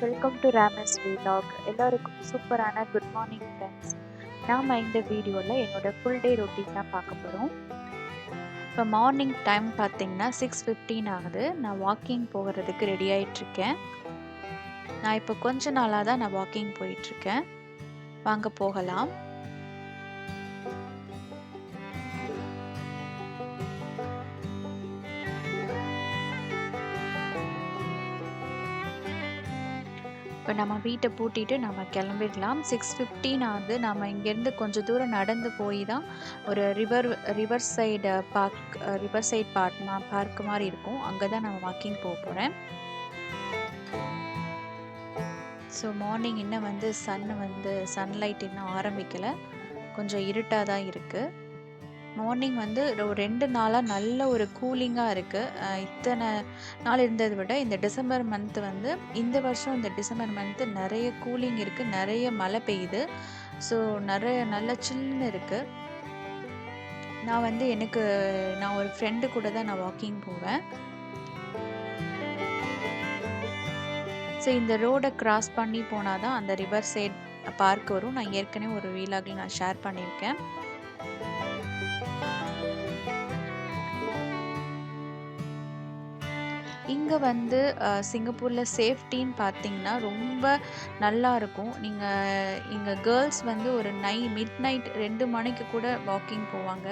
Welcome to ராமஸ் vlog. எல்லாருக்கும் சூப்பரான good morning friends. நாம் இந்த வீடியோவில் என்னோட ஃபுல் டே ரொட்டீன் தான் பார்க்க போகிறோம். இப்போ மார்னிங் டைம் பார்த்தீங்கன்னா 6:15 ஆகுது. நான் வாக்கிங் போகிறதுக்கு ரெடி ஆகிட்டுருக்கேன். நான் இப்போ கொஞ்ச நாளாக தான் நான் வாக்கிங் போயிட்டுருக்கேன். வாங்க போகலாம். இப்போ நம்ம வீட்டை பூட்டிட்டு நம்ம கிளம்பிடலாம். 6:15 ஆகுது. நம்ம இங்கேருந்து கொஞ்சம் தூரம் நடந்து போய் தான் ஒரு ரிவர் சைடு பார்க் மாதிரி இருக்கும். அங்கே தான் நம்ம வாக்கிங் போக போகிறேன். ஸோ மார்னிங் இன்னும் சன்லைட் இன்னும் ஆரம்பிக்கலை. கொஞ்சம் இருட்டாக தான் இருக்குது. மார்னிங் ஒரு 2 நாளாக நல்ல ஒரு கூலிங்காக இருக்குது. இத்தனை நாள் இருந்ததை விட இந்த டிசம்பர் மந்த் இந்த வருஷம் இந்த டிசம்பர் மந்த்து நிறைய கூலிங் இருக்குது, நிறைய மழை பெய்யுது. ஸோ நல்ல சில்லுன்னு இருக்குது. நான் ஒரு ஃப்ரெண்டு கூட தான் நான் வாக்கிங் போவேன். ஸோ இந்த ரோடை கிராஸ் பண்ணி போனால் தான் அந்த ரிவர் சைட் பார்க் வரும். நான் ஏற்கனவே ஒரு வீலாகில் நான் ஷேர் பண்ணியிருக்கேன். இங்கே சிங்கப்பூரில் சேஃப்டின்னு பார்த்தீங்கன்னா ரொம்ப நல்லா இருக்கும். இங்கே கேர்ள்ஸ் ஒரு மிட் நைட் 2 மணிக்கு கூட வாக்கிங் போவாங்க.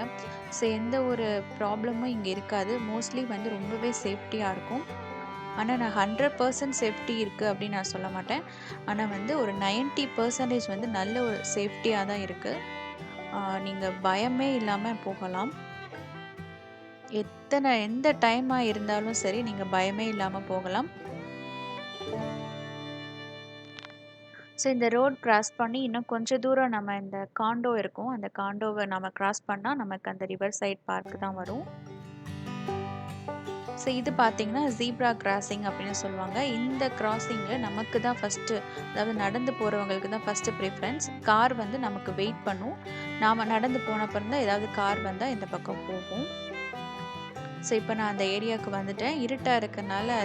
ஸோ எந்த ஒரு ப்ராப்ளமும் இங்கே இருக்காது. மோஸ்ட்லி ரொம்பவே சேஃப்டியாக இருக்கும். ஆனால் நான் 100% சேஃப்டி இருக்குது அப்படின்னு நான் சொல்ல மாட்டேன். ஆனால் ஒரு 90% நல்ல ஒரு சேஃப்டியாக தான் இருக்குது. நீங்கள் பயமே இல்லாமல் போகலாம். எந்த டைமாக இருந்தாலும் சரி, நீங்கள் பயமே இல்லாமல் போகலாம். ஸோ இந்த ரோட் கிராஸ் பண்ணி இன்னும் கொஞ்சம் தூரம் நம்ம இந்த காண்டோ இருக்கும். அந்த காண்டோவை நம்ம கிராஸ் பண்ணால் நமக்கு அந்த ரிவர் சைட் பார்க் தான் வரும். ஸோ இது பார்த்தீங்கன்னா ஜீப்ரா கிராசிங் அப்படின்னு சொல்லுவாங்க. இந்த கிராசிங்கில் நமக்கு தான் ஃபஸ்ட்டு, அதாவது நடந்து போகிறவங்களுக்கு தான் ஃபஸ்ட்டு ப்ரிஃபரன்ஸ். கார் நமக்கு வெயிட் பண்ணும். நாம் நடந்து போனப்பறம் தான் ஏதாவது கார் வந்தால் இந்த பக்கம் போகும். ஸோ இப்போ நான் அந்த ஏரியாவுக்கு வந்துட்டேன். இருட்டாக இருக்கனால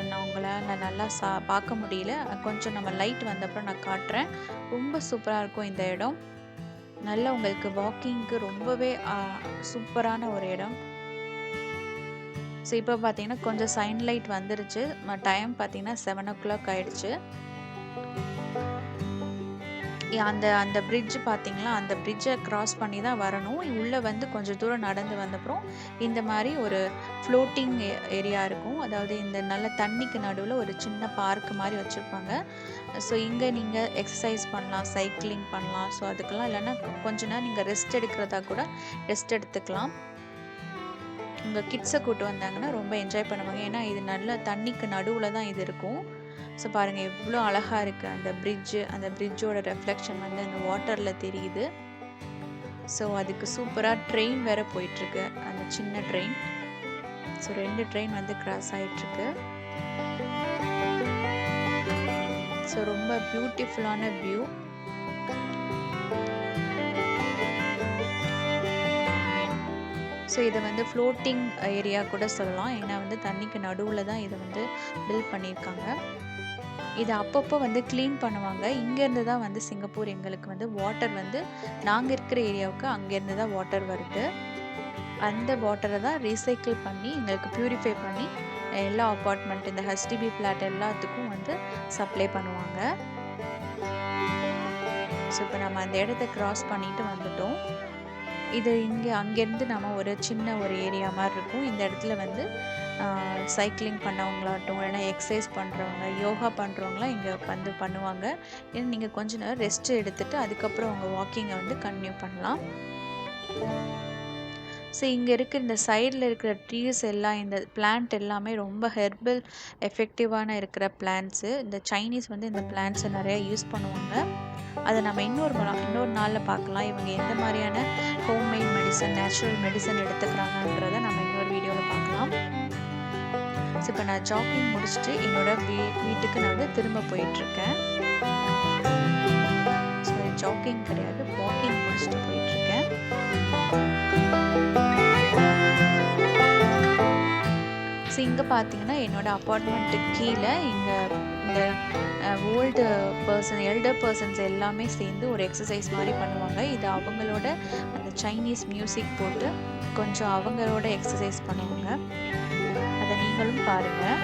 நான் உங்களால் நல்லா பார்க்க முடியல. கொஞ்சம் நம்ம லைட் வந்தப்பறம் நான் காட்டுறேன். ரொம்ப சூப்பராக இருக்கும் இந்த இடம். நல்லா உங்களுக்கு வாக்கிங்க்கு ரொம்பவே சூப்பரான ஒரு இடம். ஸோ இப்போ பார்த்தீங்கன்னா கொஞ்சம் சன்லைட் வந்துருச்சு. டைம் பார்த்தீங்கன்னா 7 o'clock ஆயிடுச்சு. அந்த பிரிட்ஜ் பார்த்தீங்களா, அந்த பிரிட்ஜை கிராஸ் பண்ணி தான் வரணும். உள்ளே கொஞ்சம் தூரம் நடந்து வந்தப்புறம் இந்த மாதிரி ஒரு ஃப்ளோட்டிங் ஏரியா இருக்கும். அதாவது இந்த நல்ல தண்ணிக்கு நடுவில் ஒரு சின்ன பார்க் மாதிரி வச்சுருப்பாங்க. ஸோ இங்கே நீங்கள் எக்ஸசைஸ் பண்ணலாம், சைக்கிளிங் பண்ணலாம். ஸோ அதுக்கெல்லாம் இல்லைன்னா கொஞ்ச நேரம் நீங்கள் ரெஸ்ட் எடுக்கிறதா கூட ரெஸ்ட் எடுத்துக்கலாம். உங்கள் கிட்ஸை கூட்டு வந்தாங்கன்னா ரொம்ப என்ஜாய் பண்ணுவாங்க. ஏன்னா இது நல்ல தண்ணிக்கு நடுவில் தான் இது இருக்கும். ஸோ பாருங்கள் எவ்வளோ அழகாக இருக்குது அந்த பிரிட்ஜு. அந்த பிரிட்ஜோட ரெஃப்ளெக்ஷன் அந்த வாட்டரில் தெரியுது. ஸோ அதுக்கு சூப்பராக ட்ரெயின் வேறு போயிட்டுருக்கு, அந்த சின்ன ட்ரெயின். ஸோ 2 ட்ரெயின் கிராஸ் ஆகிட்டுருக்கு. ஸோ ரொம்ப பியூட்டிஃபுல்லான வியூ. ஸோ இதை ஃப்ளோட்டிங் ஏரியா கூட சொல்லலாம். ஏன்னா தண்ணிக்கு நடுவில் தான் இதை பில்ட் பண்ணியிருக்காங்க. இதை அப்பப்போ க்ளீன் பண்ணுவாங்க. இங்கேருந்து தான் சிங்கப்பூர் எங்களுக்கு வாட்டர் நாங்கள் இருக்கிற ஏரியாவுக்கு அங்கேருந்து தான் வாட்டர் வருது. அந்த வாட்டரை தான் ரீசைக்கிள் பண்ணி எங்களுக்கு ப்யூரிஃபை பண்ணி எல்லா அப்பார்ட்மெண்ட், இந்த ஹெச்டிபி ஃப்ளாட் எல்லாத்துக்கும் சப்ளை பண்ணுவாங்க. ஸோ இப்போ நம்ம அந்த இடத்த கிராஸ் பண்ணிட்டு வந்துட்டோம். இது அங்கேருந்து நம்ம ஒரு சின்ன ஒரு ஏரியா மாதிரி இருக்கும். இந்த இடத்துல சைக்கிளிங் பண்ணவங்களாகட்டும், இல்லைன்னா எக்ஸசைஸ் பண்ணுறவங்க, யோகா பண்ணுறவங்களாம் இங்கே பண்ணுவாங்க. ஏன்னா நீங்கள் கொஞ்ச நேரம் ரெஸ்ட் எடுத்துகிட்டு அதுக்கப்புறம் உங்கள் வாக்கிங்கை கன்டினியூ பண்ணலாம். ஸோ இங்கே இருக்கிற இந்த சைடில் இருக்கிற ட்ரீஸ் எல்லாம், இந்த பிளான்ட் எல்லாமே ரொம்ப ஹெர்பல் எஃபெக்டிவான இருக்கிற பிளான்ட்ஸு. இந்த சைனீஸ் இந்த பிளான்ட்ஸை நிறையா யூஸ் பண்ணுவாங்க. அதை நம்ம இன்னொரு நாளில் பார்க்கலாம். இவங்க எந்த மாதிரியான ஹோம்மேட் மெடிசன், நேச்சுரல் மெடிசன் எடுத்துக்கிறாங்கன்றதை நம்ம இன்னொரு வீடியோவில் பார்க்கலாம். ஸோ இப்போ நான் ஜாக்கிங் முடிச்சுட்டு என்னோடய வீட்டுக்கு நான் திரும்ப போயிட்டுருக்கேன். சாரி, ஜாக்கிங் கிடையாது, வாக்கிங் முடிச்சுட்டு போயிட்டுருக்கேன். ஸோ இங்கே பார்த்தீங்கன்னா என்னோடய அப்பார்ட்மெண்ட்டுக்கு கீழே இங்கே இந்த ஓல்டு பர்சன் எல்டர் பர்சன்ஸ் எல்லாமே சேர்ந்து ஒரு எக்ஸசைஸ் மாதிரி பண்ணுவாங்க. இது அவங்களோட அந்த சைனீஸ் மியூசிக் போட்டு கொஞ்சம் அவங்களோட எக்ஸசைஸ் பண்ணுவாங்க. அதை நீங்களும் பாருங்கள்.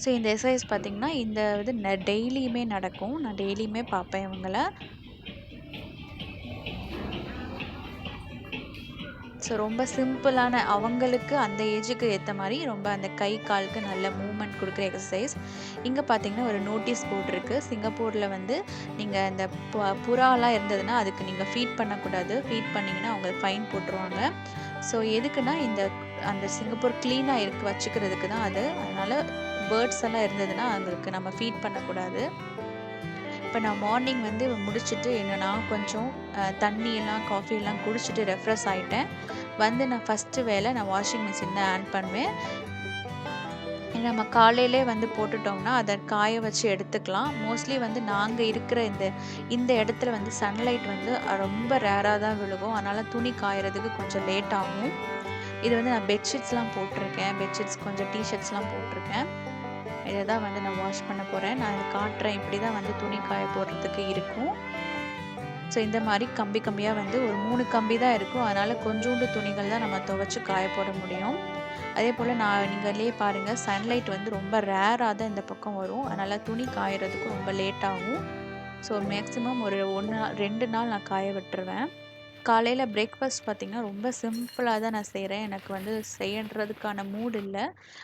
ஸோ இந்த எக்ஸசைஸ் பார்த்திங்கன்னா இந்த இது டெய்லியுமே நடக்கும். நான் டெய்லியுமே பார்ப்பேன் இவங்கள. ஸோ ரொம்ப சிம்பிளான அவங்களுக்கு அந்த ஏஜுக்கு ஏற்ற மாதிரி ரொம்ப அந்த கை காலுக்கு நல்ல மூவ்மெண்ட் கொடுக்குற எக்ஸசைஸ். இங்கே பார்த்தீங்கன்னா ஒரு நோட்டீஸ் போர்டு இருக்குது. சிங்கப்பூரில் வந்து நீங்கள் இந்த புறாலாம் இருந்ததுன்னா அதுக்கு நீங்கள் ஃபீட் பண்ணக்கூடாது. ஃபீட் பண்ணிங்கன்னா அவங்க ஃபைன் போட்டுருவாங்க. ஸோ எதுக்குன்னா அந்த சிங்கப்பூர் க்ளீனாக வச்சுக்கிறதுக்கு தான் அது. அதனால் பேர்ட்ஸ் எல்லாம் இருந்ததுன்னா அவங்களுக்கு நம்ம ஃபீட் பண்ணக்கூடாது. இப்போ நான் மார்னிங் வந்து முடிச்சுட்டு நான் கொஞ்சம் தண்ணியெல்லாம் காஃபியெல்லாம் குடிச்சிட்டு ரெஃப்ரெஷ் ஆகிட்டேன். வந்து நான் ஃபஸ்ட்டு வேலை நான் வாஷிங் மிஷின் தான் ஆன் பண்ணுவேன். நம்ம காலையிலே வந்து போட்டுட்டோம்னா அதை காய வச்சு எடுத்துக்கலாம். மோஸ்ட்லி வந்து நாங்கள் இருக்கிற இந்த இடத்துல வந்து சன்லைட் வந்து ரொம்ப ரேராக தான் விழுகும். அதனால் துணி காயறதுக்கு கொஞ்சம் லேட் ஆகும். இது வந்து நான் பெட்ஷீட்ஸ்லாம் போட்டிருக்கேன். பெட்ஷீட்ஸ் கொஞ்சம் டிஷர்ட்ஸ்லாம் போட்டிருக்கேன். இதை தான் வந்து நான் வாஷ் பண்ண போகிறேன். நான் இதை காட்டுறேன். இப்படி தான் வந்து துணி காய போடுறதுக்கு இருக்கும். ஸோ இந்த மாதிரி கம்பி கம்பியாக வந்து ஒரு 3 கம்பி தான் இருக்கும். அதனால் கொஞ்சோண்டு துணிகள் தான் நம்ம துவைச்சி காய போட முடியும். அதே போல் நீங்களே பாருங்கள், சன்லைட் வந்து ரொம்ப ரேராக தான் இந்த பக்கம் வரும். அதனால் துணி காயறதுக்கும் ரொம்ப லேட் ஆகும். ஸோ மேக்ஸிமம் ஒரு 2 நாள் நான் காய விட்டுருவேன். காலையில் பிரேக்ஃபாஸ்ட் பார்த்திங்கன்னா ரொம்ப சிம்பிளாக தான் நான் செய்கிறேன். எனக்கு வந்து செய்யறதுக்கான மூடு இல்லை.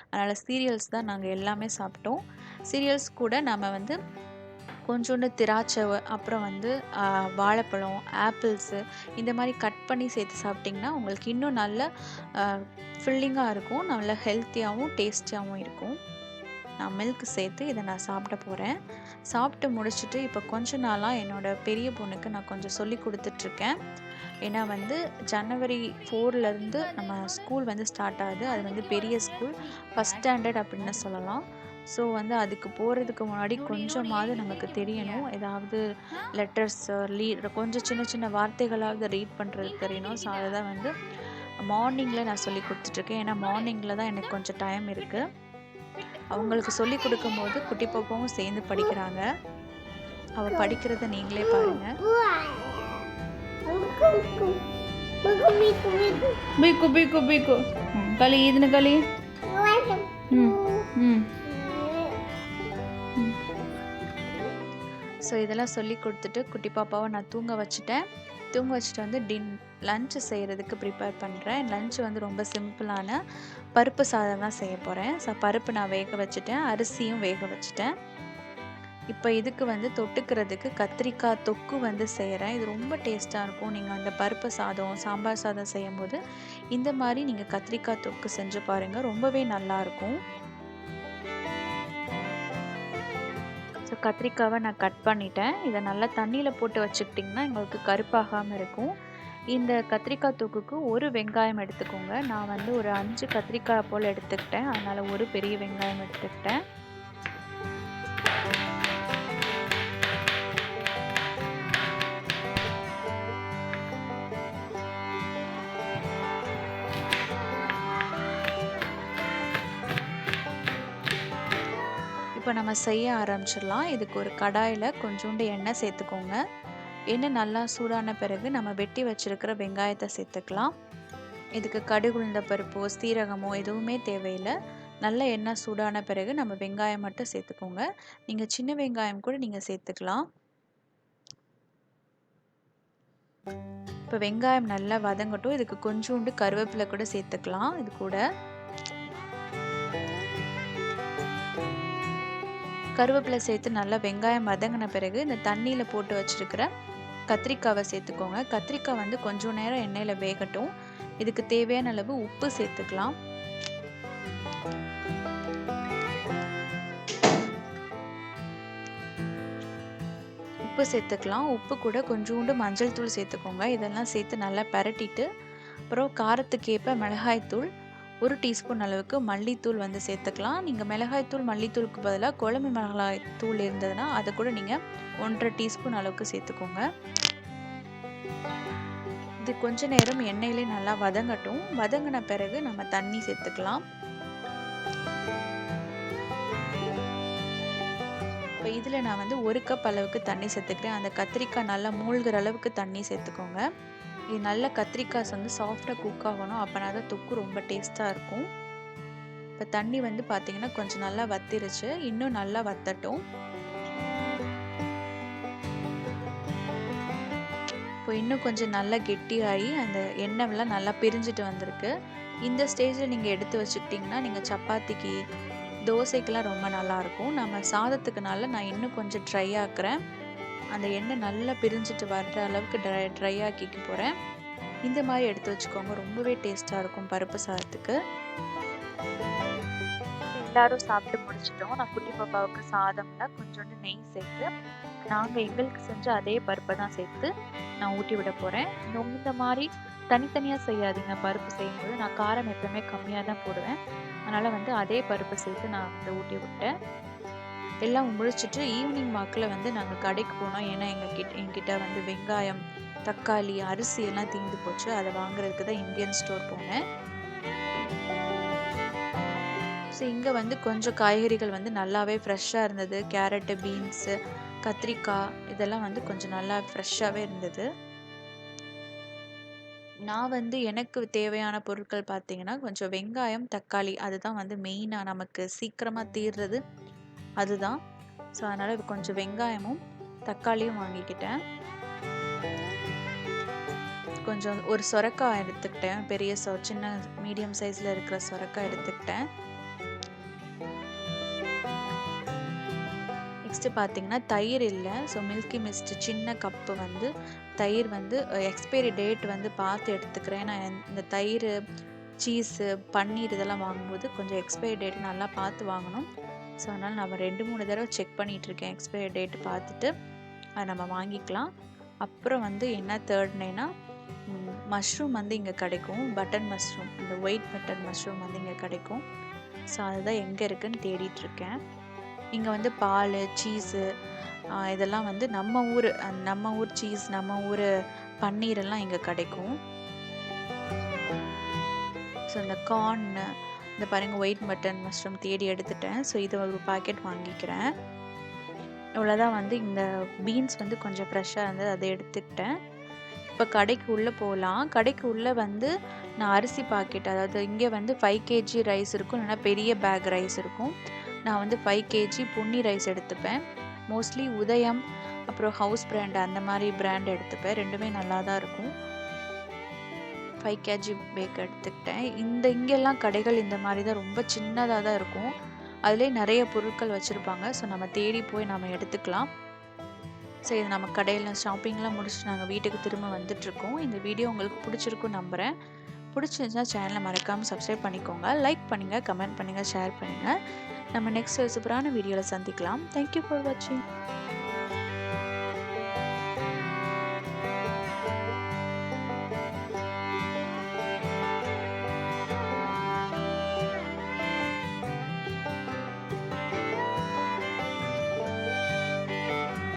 அதனால் சீரியல்ஸ் தான் நாங்கள் எல்லாமே சாப்பிட்டோம். சீரியல்ஸ் கூட நம்ம வந்து கொஞ்சோண்டு திராட்சை, அப்புறம் வந்து வாழைப்பழம், ஆப்பிள்ஸு இந்த மாதிரி கட் பண்ணி சேர்த்து சாப்பிட்டிங்கன்னா உங்களுக்கு இன்னும் நல்ல ஃபில்லிங்காக இருக்கும். நல்ல ஹெல்த்தியாகவும் டேஸ்டியாகவும் இருக்கும். நான் மில்க் சேர்த்து இதை நான் சாப்பிட போகிறேன். சாப்பிட்டு முடிச்சுட்டு இப்போ கொஞ்ச நாளாக என்னோடய பெரிய பொண்ணுக்கு நான் கொஞ்சம் சொல்லி கொடுத்துட்ருக்கேன். ஏன்னா வந்து ஜனவரி 4லேருந்து நம்ம ஸ்கூல் வந்து ஸ்டார்ட் ஆகுது. அது வந்து பெரிய ஸ்கூல், ஃபஸ்ட் ஸ்டாண்டர்ட் அப்படின்னு சொல்லலாம். ஸோ வந்து அதுக்கு போகிறதுக்கு முன்னாடி கொஞ்சமாவது நமக்கு தெரியணும். ஏதாவது லெட்டர்ஸ் கொஞ்சம் சின்ன சின்ன வார்த்தைகளாவது ரீட் பண்ணுறதுக்கு தெரியணும். ஸோ அதை தான் வந்து மார்னிங்கில் நான் சொல்லி கொடுத்துட்ருக்கேன். ஏன்னா மார்னிங்கில் தான் எனக்கு கொஞ்சம் டைம் இருக்குது. அவங்களுக்கு சொல்லி கொடுக்கும்போது குட்டி பாப்பாவும் சேர்ந்து படிக்கிறாங்க. அவள் படிக்கிறத நீங்களே பாருங்கள். बिको बिको बिको कली ईद ने कली ஸோ இதெல்லாம் சொல்லி கொடுத்துட்டு குட்டி பாப்பாவை நான் தூங்க வச்சுட்டு வந்து லஞ்சு செய்கிறதுக்கு ப்ரிப்பேர் பண்ணுறேன். லஞ்சு வந்து ரொம்ப சிம்பிளான பருப்பு சாதம் தான் செய்ய போகிறேன். ஸோ பருப்பு நான் வேக வச்சுட்டேன், அரிசியும் வேக வச்சுட்டேன். இப்போ இதுக்கு வந்து தொட்டுக்கிறதுக்கு கத்திரிக்காய் தொக்கு வந்து செய்கிறேன். இது ரொம்ப டேஸ்ட்டாக இருக்கும். நீங்கள் அந்த பருப்பு சாதம், சாம்பார் சாதம் செய்யும்போது இந்த மாதிரி நீங்கள் கத்திரிக்காய் தொக்கு செஞ்சு பாருங்கள், ரொம்பவே நல்லாயிருக்கும். ஸோ கத்திரிக்காவை நான் கட் பண்ணிட்டேன். இதை நல்லா தண்ணியில் போட்டு வச்சுக்கிட்டிங்கன்னா எங்களுக்கு கருப்பாகாமல் இருக்கும். இந்த கத்திரிக்காய் தொக்குக்கு ஒரு வெங்காயம் எடுத்துக்கோங்க. நான் வந்து ஒரு 5 கத்திரிக்காய் போல் எடுத்துக்கிட்டேன். அதனால் ஒரு பெரிய வெங்காயம் எடுத்துக்கிட்டேன். இப்போ நம்ம செய்ய ஆரம்பிச்சிடலாம். இதுக்கு ஒரு கடாயில் கொஞ்சோண்டு எண்ணெய் சேர்த்துக்கோங்க. எண்ணெய் நல்லா சூடான பிறகு நம்ம வெட்டி வச்சுருக்கிற வெங்காயத்தை சேர்த்துக்கலாம். இதுக்கு கடுகு, உளுந்த பருப்போ சீரகமோ எதுவுமே தேவையில்லை. நல்ல எண்ணெய் சூடான பிறகு நம்ம வெங்காயம் மட்டும் சேர்த்துக்கோங்க. நீங்கள் சின்ன வெங்காயம் கூட நீங்கள் சேர்த்துக்கலாம். இப்போ வெங்காயம் நல்லா வதங்கட்டும். இதுக்கு கொஞ்சோண்டு கருவேப்பிலை கூட சேர்த்துக்கலாம். இது கூட கருவேப்பிலை சேர்த்து நல்லா வெங்காயம் வதங்கின பிறகு இந்த தண்ணியில் போட்டு வச்சுருக்கிற கத்திரிக்காவை சேர்த்துக்கோங்க. கத்திரிக்காய் வந்து கொஞ்சம் நேரம் எண்ணெயில் வேகட்டும். இதுக்கு தேவையான அளவு உப்பு சேர்த்துக்கலாம். உப்பு கூட கொஞ்சோண்டு மஞ்சள் தூள் சேர்த்துக்கோங்க. இதெல்லாம் சேர்த்து நல்லா பரட்டிட்டு அப்புறம் காரத்துக்கு ஏற்ப மிளகாய்த்தூள் 1 டீஸ்பூன் அளவுக்கு மல்லித்தூள் வந்து சேர்த்துக்கலாம். நீங்கள் மிளகாய்த்தூள் மல்லித்தூளுக்கு பதிலாக குழம்பு மிளகாய் தூள் இருந்ததுன்னா அதை கூட நீங்கள் 1.5 டீஸ்பூன் அளவுக்கு சேர்த்துக்கோங்க. இது கொஞ்ச நேரம் எண்ணெயிலே நல்லா வதங்கட்டும். வதங்கின பிறகு நம்ம தண்ணி சேர்த்துக்கலாம். இப்போ இதில் நான் வந்து 1 கப் அளவுக்கு தண்ணி சேர்த்துக்கிறேன். அந்த கத்திரிக்காய் நல்லா மூழ்கிற அளவுக்கு தண்ணி சேர்த்துக்கோங்க. இது நல்ல கத்திரிக்காய் வந்து சாஃப்டாக குக் ஆகணும். அப்போனா தான் தொக்கு ரொம்ப டேஸ்ட்டாக இருக்கும். இப்போ தண்ணி வந்து பார்த்தீங்கன்னா கொஞ்சம் நல்லா வத்திருச்சு. இன்னும் நல்லா வத்தட்டும். இப்போ இன்னும் கொஞ்சம் நல்லா கெட்டியாகி அந்த எண்ணெய்லாம் நல்லா பிரிஞ்சுட்டு வந்திருக்கு. இந்த ஸ்டேஜில் நீங்கள் எடுத்து வச்சுக்கிட்டிங்கன்னா நீங்கள் சப்பாத்திக்கு, தோசைக்கெலாம் ரொம்ப நல்லாயிருக்கும். நம்ம சாதத்துக்குனால நான் இன்னும் கொஞ்சம் ட்ரை ஆக்குறேன். அந்த எண்ணெய் நல்லா பிரிஞ்சுட்டு வர்ற அளவுக்கு ட்ரை ஆக்கிக்க போகிறேன். இந்த மாதிரி எடுத்து வச்சுக்கோங்க. ரொம்பவே டேஸ்ட்டாக இருக்கும் பருப்பு சாதத்துக்கு. எல்லாரும் சாப்பிட்டு முடிச்சிட்டோம். நான் குட்டி பாப்பாவுக்கு சாதம்ல கொஞ்சோண்டு நெய் சேர்த்து, நாங்கள் எங்களுக்கு செஞ்ச அதே பருப்பை தான் சேர்த்து நான் ஊட்டி விட போகிறேன். இந்த மாதிரி தனித்தனியாக செய்யாதீங்க. பருப்பு செய்யும்போது நான் காரம் எப்பவுமே கம்மியாக தான் போடுவேன். அதனால் வந்து அதே பருப்பை சேர்த்து நான் வந்து ஊட்டி விட்டேன். எல்லாம் முடிச்சுட்டு ஈவினிங் வாக்கில் வந்து நாங்கள் கடைக்கு போனோம். ஏன்னா என்கிட்ட வந்து வெங்காயம், தக்காளி, அரிசி எல்லாம் தீர்ந்து போச்சு. அதை வாங்குறதுக்கு தான் இந்தியன் ஸ்டோர் போனேன். ஸோ இங்கே வந்து கொஞ்சம் காய்கறிகள் வந்து நல்லாவே ஃப்ரெஷ்ஷாக இருந்தது. கேரட்டு, பீன்ஸு, கத்திரிக்காய் இதெல்லாம் வந்து கொஞ்சம் நல்லா ஃப்ரெஷ்ஷாகவே இருந்தது. நான் வந்து எனக்கு தேவையான பொருட்கள் பார்த்தீங்கன்னா, கொஞ்சம் வெங்காயம், தக்காளி அதுதான் வந்து மெயினாக நமக்கு சீக்கிரமாக தீர்றது அதுதான். ஸோ அதனால் கொஞ்சம் வெங்காயமும் தக்காளியும் வாங்கிக்கிட்டேன். கொஞ்சம் ஒரு சொரக்காய் எடுத்துக்கிட்டேன். பெரிய சின்ன மீடியம் சைஸில் இருக்கிற சொரக்காய் எடுத்துக்கிட்டேன். நெக்ஸ்ட்டு பார்த்தீங்கன்னா தயிர் இல்லை. ஸோ மில்கி மிஸ்ட் சின்ன கப்பு வந்து தயிர் வந்து எக்ஸ்பைரி டேட் வந்து பார்த்து எடுத்துக்கிறேன். நான் இந்த தயிர், சீஸு, பன்னீர் இதெல்லாம் வாங்கும்போது கொஞ்சம் எக்ஸ்பைரி டேட் நல்லா பார்த்து வாங்கணும். ஸோ அதனால் நம்ம 2-3 தடவை செக் பண்ணிகிட்ருக்கேன். எக்ஸ்பைரி டேட் பார்த்துட்டு அதை நம்ம வாங்கிக்கலாம். அப்புறம் வந்து என்ன தேர்ட்னேனா மஷ்ரூம் வந்து இங்கே கிடைக்கும். பட்டன் மஷ்ரூம், இந்த ஒயிட் பட்டன் மஷ்ரூம் வந்து இங்கே கிடைக்கும். ஸோ அதுதான் எங்கே இருக்குதுன்னு தேடிட்டுருக்கேன். இங்கே வந்து பால், சீஸு இதெல்லாம் வந்து நம்ம ஊர் சீஸ், நம்ம ஊர் பன்னீரெல்லாம் இங்கே கிடைக்கும். ஸோ இந்த கார்னு இந்த பாருங்கள் ஒயிட் பட்டன் மஷ்ரூம் தேடி எடுத்துட்டேன். ஸோ இதை ஒரு பாக்கெட் வாங்கிக்கிறேன். இவ்வளோதான். வந்து இந்த பீன்ஸ் வந்து கொஞ்சம் ஃப்ரெஷ்ஷாக இருந்தது, அதை எடுத்துக்கிட்டேன். இப்போ கடைக்கு உள்ளே போகலாம். கடைக்கு உள்ளே வந்து நான் அரிசி பாக்கெட், அதாவது இங்கே வந்து 5 kg ரைஸ் இருக்கும், இல்லைனா பெரிய பேக் ரைஸ் இருக்கும். நான் வந்து 5 kg பொன்னி ரைஸ் எடுத்துப்பேன். மோஸ்ட்லி உதயம் அப்புறம் ஹவுஸ் பிராண்ட் அந்த மாதிரி பிராண்ட் எடுத்துப்பேன். ரெண்டுமே நல்லா தான் இருக்கும். 5 kg பேக் எடுத்துக்கிட்டேன். இங்கெல்லாம் கடைகள் இந்த மாதிரி தான் ரொம்ப சின்னதாக தான் இருக்கும். அதிலே நிறைய பொருட்கள் வச்சுருப்பாங்க. ஸோ நம்ம தேடி போய் நம்ம எடுத்துக்கலாம். ஸோ இது நம்ம கடையில் ஷாப்பிங்லாம் முடிச்சுட்டு நாங்கள் வீட்டுக்கு திரும்ப வந்துட்ருக்கோம். இந்த வீடியோ உங்களுக்கு பிடிச்சிருக்குன்னு நம்புகிறேன். பிடிச்சிருந்துச்சா சேனலை மறக்காமல் சப்ஸ்கிரைப் பண்ணிக்கோங்க. லைக் பண்ணுங்கள், கமெண்ட் பண்ணுங்கள், ஷேர் பண்ணுங்கள். நம்ம நெக்ஸ்ட் சூப்பரான வீடியோவில் சந்திக்கலாம். தேங்க்யூ ஃபார் வாட்சிங்.